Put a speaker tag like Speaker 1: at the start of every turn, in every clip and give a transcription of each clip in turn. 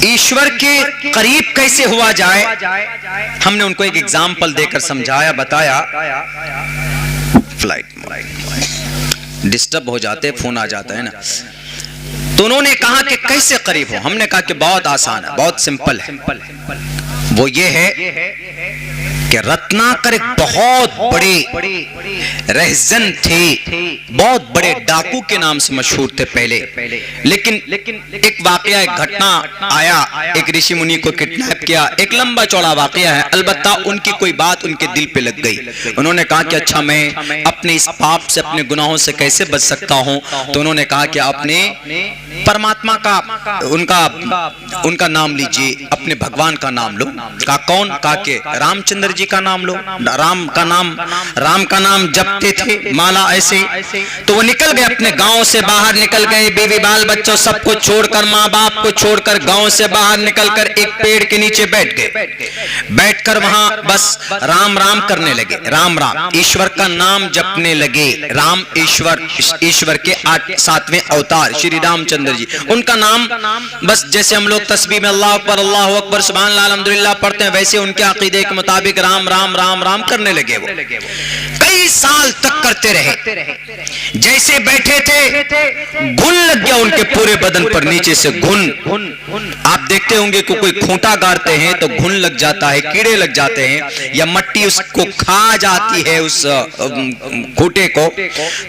Speaker 1: ईश्वर के करीब कैसे हुआ जाए, हमने उनको एक एग्जाम्पल देकर समझाया, बताया। फ्लाइट डिस्टर्ब हो जाते, फोन आ जाता है ना, तो उन्होंने कहा कि कैसे करीब हो। हमने कहा कि बहुत आसान है, बहुत सिंपल है। वो ये है कि रत्नाकर एक बहुत बड़े रहजन थे, बहुत बड़े डाकू के नाम से मशहूर थे पहले। लेकिन एक वाकया, एक घटना आया, एक ऋषि मुनि को किडनैप किया, एक लंबा चौड़ा वाकया है। अलबत्ता उनकी कोई बात उनके दिल पे लग गई। उन्होंने कहा कि अच्छा, मैं अपने इस पाप से, अपने गुनाहों से कैसे बच सकता हूं। तो उन्होंने कहा कि आपने परमात्मा का, उनका नाम लीजिए, अपने भगवान का नाम लो। कहा कौन? कहा कि रामचंद्र जी का नाम लो। राम का नाम जपते थे माला ऐसे। तो वो निकल गए, अपने गांव से बाहर निकल गए, बीवी बाल बच्चों सबको छोड़कर, माँ बाप को छोड़कर गांव से बाहर निकलकर एक पेड़ के नीचे बैठ गए। बैठकर वहां बस राम राम करने लगे, राम राम, ईश्वर का नाम जपने लगे। राम ईश्वर के 7वें अवतार श्री रामचंद्र जी, उनका नाम बस जैसे हम लोग तस्बीह में अल्लाह अकबर सुभान अल्लाह अल्हम्दुलिल्लाह पढ़ते हैं, वैसे उनके अकीदे के मुताबिक राम राम राम राम करने लगे। वो कई साल तक करते रहे। जैसे बैठे थे घुन लग गया उनके पूरे बदन पर, नीचे से घुन। आप देखते होंगे कि कोई खूंटा गाड़ते हैं तो घुन लग जाता है, कीड़े लग जाते हैं, या मट्टी उसको खा जाती है, उस खूंटे को।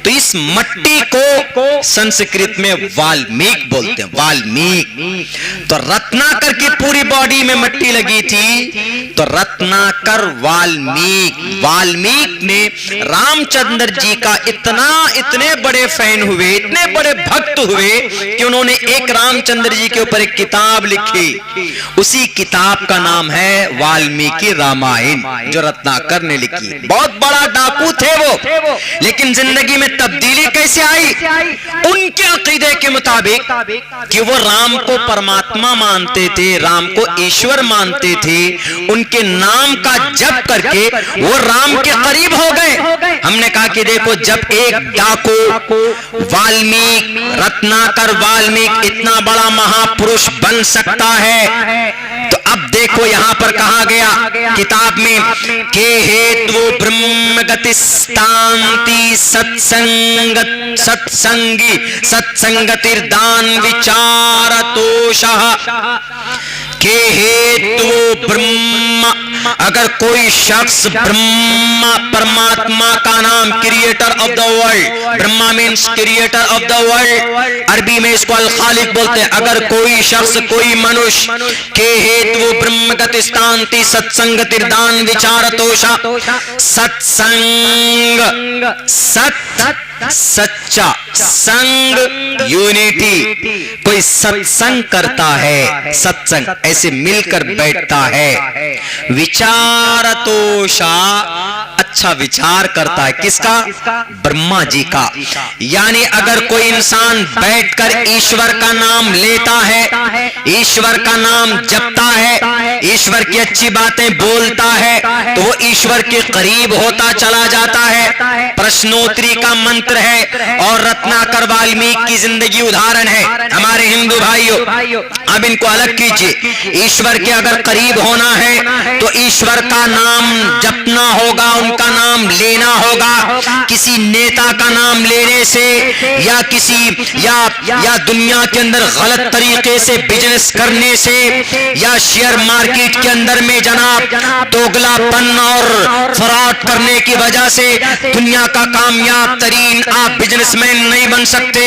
Speaker 1: तो इस मट्टी को संस्कृत में वाल्मीकि बोलते हैं, वाल्मीकि। तो रत्नाकर की पूरी बॉडी में मट्टी लगी थी, तो रत्नाकर वाल्मीकि ने रामचंद्र जी का इतने बड़े फैन हुए, इतने बड़े भक्त हुए कि उन्होंने एक रामचंद्र जी के ऊपर एक किताब लिखी। उसी किताब का नाम है वाल्मीकि रामायण, जो रत्नाकर ने लिखी। बहुत बड़ा डाकू थे वो, लेकिन जिंदगी में तब्दीली कैसे आई? उनके अकीदे के मुताबिक कि वो राम को परमात्मा मानते थे, राम को ईश्वर मानते थे, उनके नाम का जप करके वो राम के करीब हो गए। हमने कहा कि देखो, जब एक डाकू वाल्मीकि, रत्नाकर वाल्मीकि इतना बड़ा महापुरुष बन सकता है, तो अब देखो यहां पर कहा गया किताब में के हेतु ब्रह्म गतिस्तांति सत्संगतिर्दान विचारतोषः के हेतु ब्रह्म। अगर कोई शख्स ब्रह्मा, परमात्मा का नाम, creator of the world, Brahma means creator of the world, अरबी में इसको अल खालिक बोलते हैं। अगर कोई शख्स, कोई मनुष्य के हेतु ब्रह्म गतिस्तांति सत्संगतिर्दान विचारतोषा, सत्संग, सच्चा संग, यूनिटी, कोई सत्संग करता है, सत्संग ऐसे मिलकर बैठता है। विचारतोषा, अच्छा विचार करता है, किसका? ब्रह्मा जी का। यानी अगर कोई इंसान बैठकर ईश्वर का नाम लेता है, ईश्वर का नाम जपता है, ईश्वर की अच्छी बातें बोलता है, तो वो ईश्वर के करीब होता चला जाता है। प्रश्नोत्तरी का मंत्र है और रत्नाकर वाल्मीकि की जिंदगी उदाहरण है। हमारे हिंदू भाइयों, अब इनको अलग कीजिए। ईश्वर के अगर करीब होना है तो ईश्वर का नाम जपना होगा, उनका नाम लेना होगा। किसी नेता का नाम लेने से या या दुनिया के अंदर गलत तरीके से बिजनेस करने से, या शेयर मार्केट के अंदर में जनाब दोगलापन और फ्रॉड करने की वजह से दुनिया का कामयाब तरीन आप बिजनेसमैन नहीं बन सकते।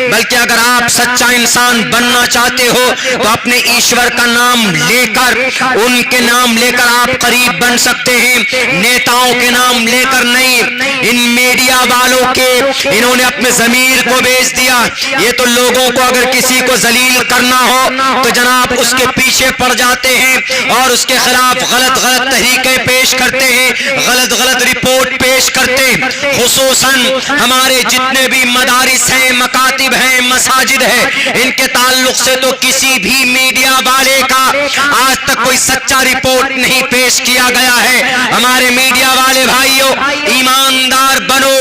Speaker 1: बल्कि अगर आप सच्चा इंसान बनना चाहते हो तो अपने ईश्वर का नाम लेकर, उनके नाम लेकर आप करीब बन सकते हैं, नेताओं के नाम लेकर नहीं। इन मीडिया वालों के, इन्होंने अपने जमीर को बेच दिया। ये तो लोगों को अगर किसी को जलील करना हो तो जनाब उसके पीछे पड़ जाते हैं और उसके खिलाफ गलत तरीके पेश करते हैं, गलत रिपोर्ट पेश करते हैं। खुसूसन हमारे जितने भी मदारिस हैं, मकातिब हैं, मसाजिद है, इनके ताल्लुक से तो किसी भी मीडिया वाले का आज आज तक कोई सच्चा रिपोर्ट नहीं पेश किया गया है। हमारे मीडिया वाले भाइयों, ईमानदार बनो।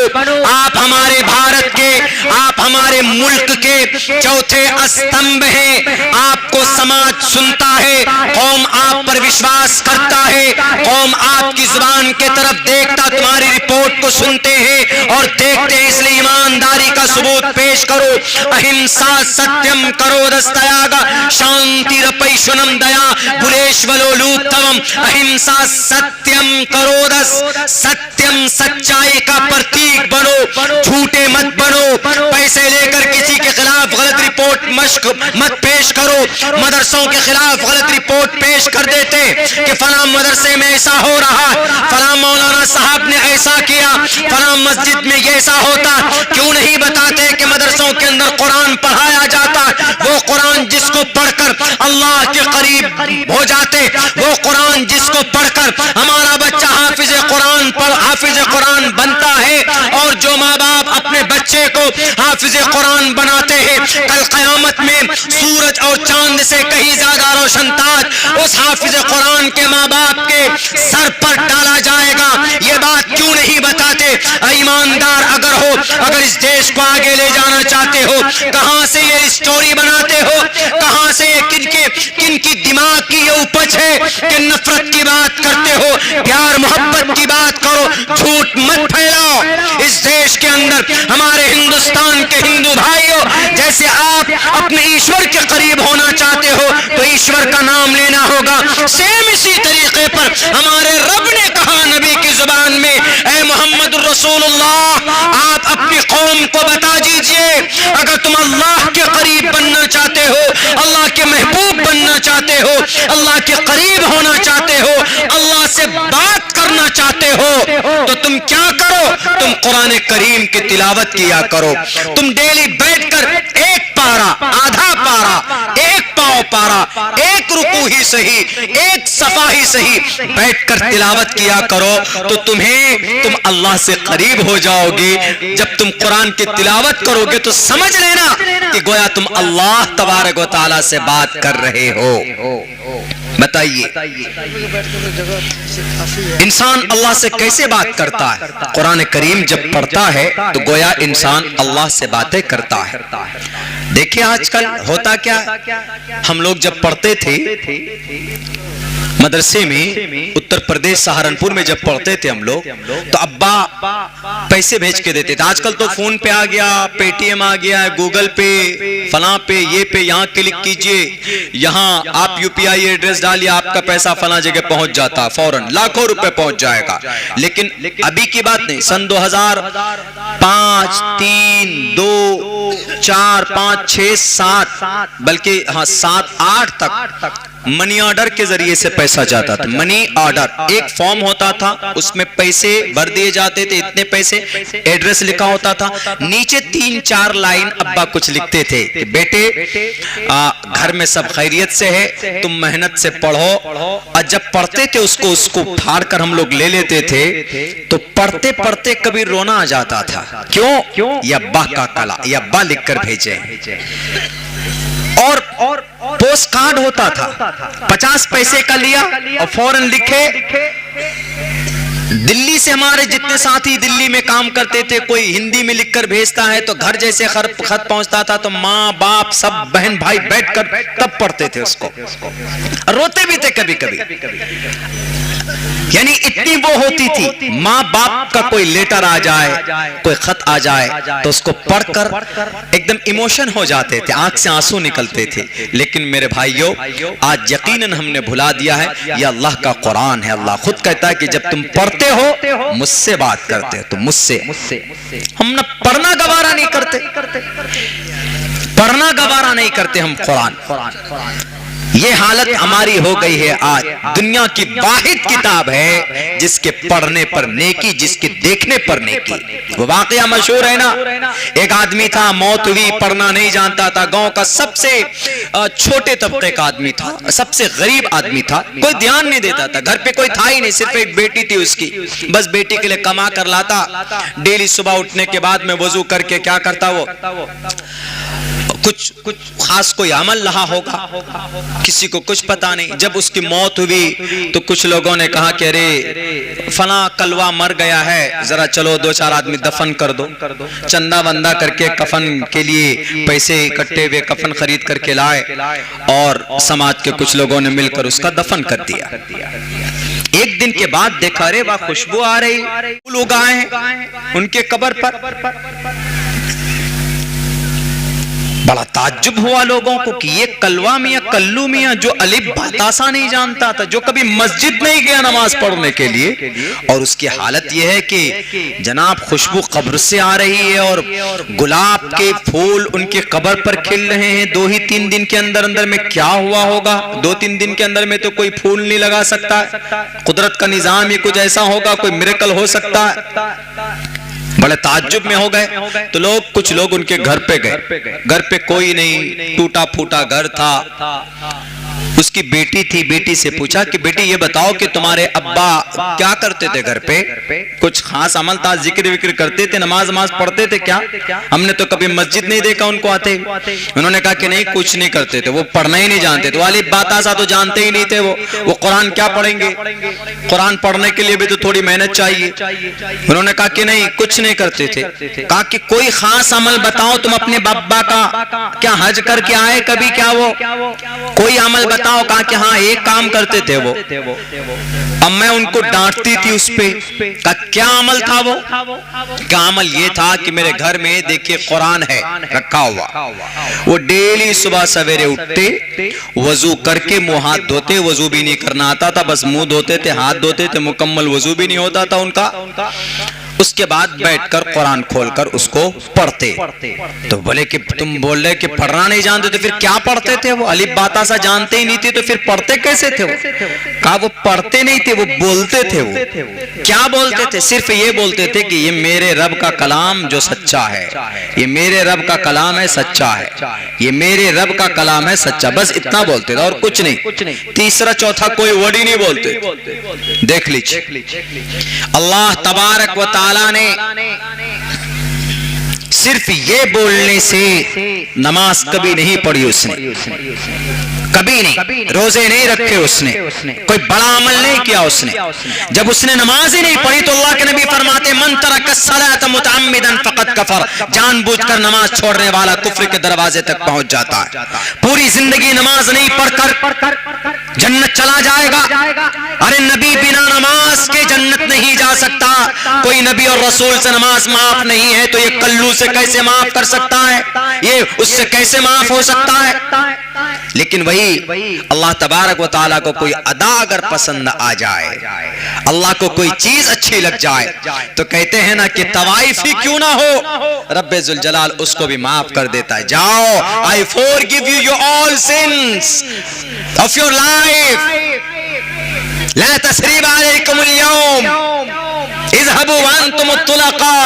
Speaker 1: आप हमारे भारत के, आप हमारे मुल्क के चौथे स्तंभ हैं। आपको समाज सुनता है, कौम आप पर विश्वास करता है, कौम आपकी जुबान के तरफ देखता, तुम्हारी रिपोर्ट को सुनते हैं और देखते हैं, इसलिए ईमानदारी का सबूत पेश करो। अहिंसा सत्यम करो दस्तयागा शांति रपैशुनम दया बुलेश्वलोलूत्तवम। अहिंसा सत्यम करो दस, सत्यम सच्चाई का प्रतीक बनो, झूठे मत बनो। पैसे लेकर किसी के खिलाफ गलत रिपोर्ट मत पेश करो। मदरसों के खिलाफ गलत रिपोर्ट पेश कर देते कि फलां मदरसे में ऐसा हो रहा, फलां मौलाना साहब ने ऐसा किया, फलां मस्जिद में ये ऐसा होता। क्यों नहीं बताते कि मदरसों के अंदर कुरान पढ़ाया जाता, वो कुरान जिसको पढ़कर अल्लाह के करीब हो जाते, वो कुरान जिसको पढ़कर हमारा बच्चा हाफिज कुरान बनता है। और जो माँ बाप अपने बच्चे को हाफिज कुरान बनाते हैं, कल क़यामत में सूरज और चांद से कहीं ज्यादा रोशन ताज उस हाफिज कुरान के माँ बाप के सर पर डाला जाएगा। ये बात क्यों नहीं बताते? ईमानदार अगर इस देश को आगे ले जाना चाहते हो, कहां से ये स्टोरी बनाते हो? कहां से किनकी दिमाग की ये उपज है कि नफरत की बात करते हो? प्यार मोहब्बत की बात करो, झूठ मत फैलाओ। इस देश के अंदर हमारे हिंदुस्तान के हिंदू भाइयों, जैसे आप अपने ईश्वर के करीब होना चाहते हो तो ईश्वर का नाम लेना होगा। सेम इसी तरीके पर हमारे रब ने कहा नबी की जुबान में, ऐ मोहम्मद रसूलुल्लाह, आप अपनी कौम को बता दीजिए, अगर तुम अल्लाह के करीब बनना चाहते हो, अल्लाह के महबूब बनना चाहते हो, अल्लाह के करीब होना चाहते हो, अल्लाह से बात करना चाहते हो, तो तुम क्या करो? तुम कुरान करीम की तिलावत किया करो। तुम डेली बैठकर एक पारा, आधा पारा, एक पाव पारा, एक रुकू ही सही, एक सफा ही सही बैठकर तिलावत किया करो, तो तुम अल्लाह से करीब हो जाओगे। जब तुम कुरान की तिलावत करोगे तो समझ लेना कि गोया तुम अल्लाह तबारक व तआला से बात कर रहे हो। बताइए, इंसान अल्लाह से कैसे बात करता है? कुरान करीम जब पढ़ता है तो गोया इंसान अल्लाह से बातें करता है। देखिए आजकल होता क्या, हम लोग जब पढ़ते थे मदरसे में, उत्तर प्रदेश सहारनपुर में जब पढ़ते थे हम लोग, तो अब्बा पैसे भेज के देते थे। आजकल तो फोन पे आ गया, पेटीएम आ गया, गूगल पे, फलां पे, ये पे, यहाँ क्लिक कीजिए, यहाँ आप यूपीआई एड्रेस डालिए, आपका पैसा फलां जगह पहुंच जाता, फौरन लाखों रुपए पहुंच जाएगा। लेकिन अभी की बात नहीं, सन 2005, 3, 2, 4, 5, 6, 7, बल्कि हाँ 7, 8 तक मनी ऑर्डर के जरिए से पैसा जाता था। मनी ऑर्डर एक फॉर्म होता था, उसमें पैसे भर दिए जाते थे, इतने पैसे, एड्रेस लिखा होता था, नीचे 3-4 लाइन अब्बा कुछ लिखते थे कि बेटे घर में सब खैरियत से है, तुम मेहनत से पढ़ो। और जब पढ़ते थे उसको फाड़ कर हम लोग ले लेते थे, तो पढ़ते पढ़ते कभी रोना आ जाता था। क्यों? ये अब्बा का कला, ये अब्बा लिख कर भेजे। और पोस्ट कार्ड होता था, 50 पैसे का लिया और फौरन लिखे। दिल्ली से हमारे जितने साथी दिल्ली में काम करते थे, कोई हिंदी में लिखकर भेजता है तो घर जैसे खत पहुंचता था तो माँ बाप सब बहन भाई बैठकर तब पढ़ते थे उसको, रोते भी थे कभी कभी। यानी इतनी वो होती थी, माँ बाप का कोई लेटर आ जाए, कोई खत आ जाए तो उसको पढ़कर एकदम इमोशन हो जाते थे, आंख से आंसू निकलते थे। लेकिन मेरे भाइयों, आज यकीनन हमने भुला दिया है, यह अल्लाह का कुरान है। अल्लाह खुद कहता है कि जब तुम पढ़ते हो मुझसे बात करते हो, तो मुझसे। हम ना पढ़ना गवारा नहीं करते, पढ़ना गवारा नहीं करते हम कुरान। ये हालत हमारी हो गई है। आज दुनिया की वाहिद किताब है जिसके पढ़ने पर नेकी, जिसके देखने पर नेकी। वो वाकया मशहूर है ना, एक आदमी था, मौत हुई, पढ़ना नहीं जानता था, गांव का सबसे छोटे तबके का आदमी था, सबसे गरीब आदमी था, कोई ध्यान नहीं देता था, घर पे कोई था ही नहीं, सिर्फ एक बेटी थी उसकी, बस बेटी के लिए कमा कर लाता। डेली सुबह उठने के बाद में वजू करके क्या करता, वो कुछ खास कोई अमल रहा होगा, किसी को कुछ पता नहीं। जब उसकी मौत हुई तो कुछ लोगों ने कहा कि अरे फला कलवा मर गया है, जरा चलो 2-4 आदमी दफन कर दो। चंदा वंदा करके कफन के लिए पैसे इकट्ठे हुए, कफन खरीद करके लाए और समाज के कुछ लोगों ने मिलकर उसका दफन कर दिया। एक दिन के बाद देखा, अरे वाह खुशबू आ रही, फूल उगाए हैं उनके कब्र पर। बड़ा ताज्जुब हुआ लोगों को कि ये कलवा मियां, कल्लू मियां जो अलिफ बातासा नहीं जानता था, जो कभी मस्जिद नहीं गया नमाज पढ़ने के लिए, और उसकी हालत यह है कि जनाब खुशबू कब्र से आ रही है और गुलाब के फूल उनके कब्र पर खिल रहे हैं। 2-3 दिन के अंदर अंदर में क्या हुआ होगा? 2-3 दिन के अंदर में तो कोई फूल नहीं लगा सकता, कुदरत का निजाम ये कुछ ऐसा होगा, कोई मिरेकल हो सकता है। बड़े ताज्जुब में हो गए। तो कुछ लोग उनके घर पे गए। घर पे कोई नहीं, टूटा फूटा घर था। उसकी बेटी थी, बेटी से पूछा कि बेटी ये बताओ कि तुम्हारे अब्बा क्या करते थे घर पे? कुछ खास अमल था, जिक्र विक्र करते थे, नमाज पढ़ते थे क्या? हमने तो कभी मस्जिद नहीं देखा उनको आते। उन्होंने कहा कि नहीं कुछ नहीं करते थे, वो पढ़ना ही नहीं जानते थे, वाली बात आसा तो जानते ही नहीं थे। वो कुरान क्या पढ़ेंगे? कुरान पढ़ने के लिए भी तो थोड़ी मेहनत चाहिए। उन्होंने कहा कि नहीं कुछ नहीं करते थे। कहा कि कोई खास अमल बताओ तुम अपने अब्बा का, क्या हज करके आए कभी? क्या वो कोई अमल बताओ। कहा कि हाँ एक काम करते थे वो। अब मैं उनको डांटती थी उस पे। कहा क्या अमल था वो? क्या अमल ये था कि मेरे घर में देखिए कुरान है रखा हुआ, वो डेली सुबह सवेरे उठते, वजू करके मुंह हाथ धोते, वजू भी नहीं करना आता था, बस मुंह धोते थे, हाथ धोते थे, मुकम्मल वजू भी नहीं होता था उनका। उसके बाद बैठकर कुरान खोलकर उसको पढ़ते। तो बोले कि तुम बोल रहे कि पढ़ना नहीं जानते तो फिर क्या पढ़ते थे? वो अलिफ बातासा जानते ही नहीं थे तो फिर पढ़ते कैसे थे? वो कहा वो पढ़ते नहीं थे, वो बोलते थे। वो क्या बोलते थे? सिर्फ ये बोलते थे कि ये मेरे रब का कलाम जो सच्चा है, ये मेरे रब का कलाम है सच्चा है, ये मेरे रब का कलाम है सच्चा, बस इतना बोलते थे और कुछ नहीं। तीसरा चौथा कोई वर्ड ही नहीं बोलते। देख लीजिए अल्लाह तबारक व ताला ने सिर्फ ये बोलने से नमाज कभी नहीं पढ़ी उसने, कभी नहीं, रोजे नहीं रखे उसने, कोई बड़ा अमल नहीं किया उसने। जब उसने नमाज ही नहीं पढ़ी तो अल्लाह के नबी फरमाते मन तरक सलात मुतअम्मिदन फकत कफर, जानबूझकर नमाज छोड़ने वाला कुफ्र के दरवाजे तक पहुंच जाता है। पूरी जिंदगी नमाज नहीं पढ़कर जन्नत चला जाएगा। अरे नबी बिना नमाज के जन्नत नहीं जा सकता। कोई नबी और रसूल से नमाज माफ नहीं है तो ये कल्लू से कैसे माफ कर सकता है? ये उससे कैसे माफ हो सकता है? लेकिन वही अल्लाह तबारक व ताला को कोई अदा अगर पसंद आ जाए, अल्लाह को कोई चीज अच्छी लग जाए तो कहते हैं ना कि तवाइफ ही क्यों ना हो, रब्बे जुल जलाल उसको भी माफ कर देता है। जाओ, I forgive you your all sins of your life, ला तसरीब अलैकुमुल यौम, इज़हबू व अंतुम तुलका।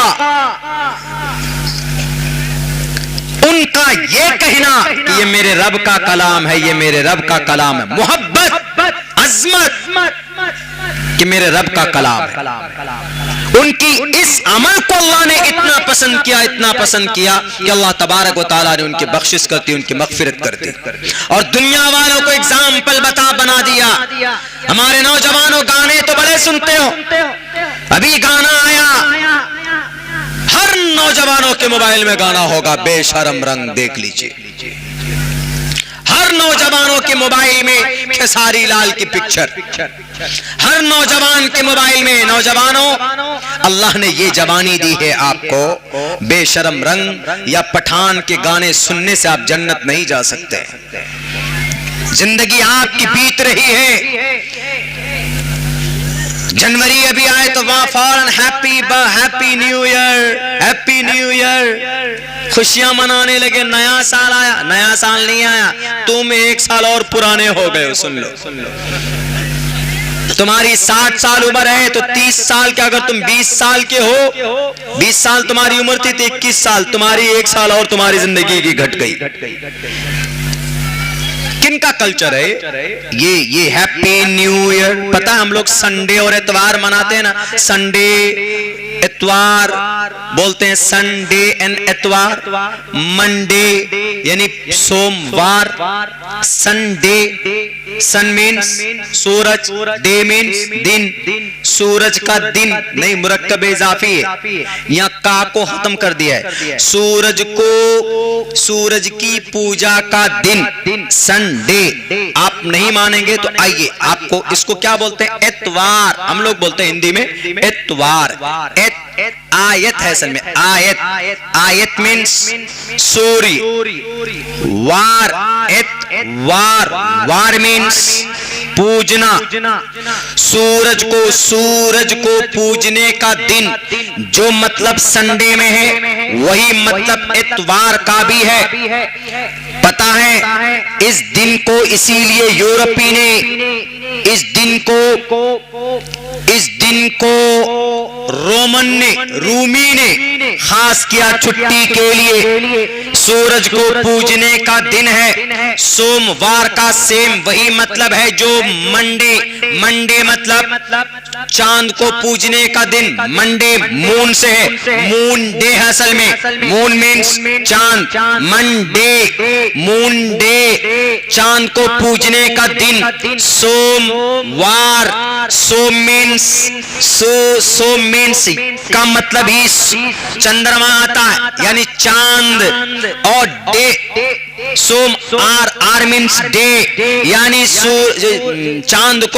Speaker 1: उनका ये कहना कि ये मेरे रब का कलाम है, ये मेरे रब का कलाम है, मोहब्बत, अजमत कि मेरे रब का कलाम है। उनकी इस अमल को अल्लाह ने इतना पसंद किया, इतना पसंद किया कि अल्लाह तबारक व ताला ने उनकी बख्शिश करती, उनकी मगफिरत करती और दुनिया वालों को एग्जाम्पल बना दिया। हमारे नौजवानों गाने तो बड़े सुनते हो, अभी गाना आया, हर नौजवानों के मोबाइल में गाना होगा बेशरम रंग, देख लीजिए हर नौजवानों के मोबाइल में खेसारी लाल की पिक्चर, हर नौजवान के मोबाइल में। नौजवानों, अल्लाह ने ये जवानी दी है आपको, बेशरम रंग या पठान के गाने सुनने से आप जन्नत नहीं जा सकते। जिंदगी आपकी बीत रही है, जनवरी अभी आए तो वहां फौरन happy new year, happy new year, खुशियां मनाने लगे। नया साल आया, नया साल नहीं आया, तुम 1 साल और पुराने हो गए हो। सुन लो, तुम्हारी 60 साल उम्र है तो 30 साल के अगर तुम 20 साल के हो, 20 साल तुम्हारी उम्र थी तो 21 साल, तुम्हारी 1 साल और तुम्हारी जिंदगी की घट गई। किन का कल्चर है ये हैप्पी न्यू ईयर। पता है हम लोग संडे और इतवार मनाते हैं ना, संडे इतवार बोलते हैं, संडे एंड इतवार। मंडे यानी सोमवार, संडे, सन मीन्स सूरज, डे मीन्स दिन, सूरज का दिन नहीं, मुरक्कब इजाफी है, यहाँ का को खत्म कर दिया है। सूरज को, सूरज की पूजा का दिन संडे। आप नहीं मानेंगे तो आइए आपको इसको क्या बोलते हैं, इतवार। हम लोग बोलते हैं हिंदी में इतवार। आयत है असल में, आयत, आयत मीन्स सूर्य, वार, वार, वार मीन्स पूजना, सूरज को, सूरज को पूजने का दिन जो मतलब संडे में है वही मतलब इतवार का भी है। पता है इस दिन को इसीलिए यूरोपी ने इस दिन को रोमन ने, रूमी ने खास किया छुट्टी के लिए। सूरज को पूजने का दिन है, सोमवार का सेम वही मतलब है जो मंडे। मंडे मतलब चांद को पूजने का दिन, मंडे मून से है, मून डे है असल में, मून मीन्स चांद, मंडे मून डे, चांद को पूजने का दिन सोमवार। सोम मीन्स का मतलब ही चंद्रमा आता है यानी चांद, और डे सोम, आर मीन्स डे यानी चांद को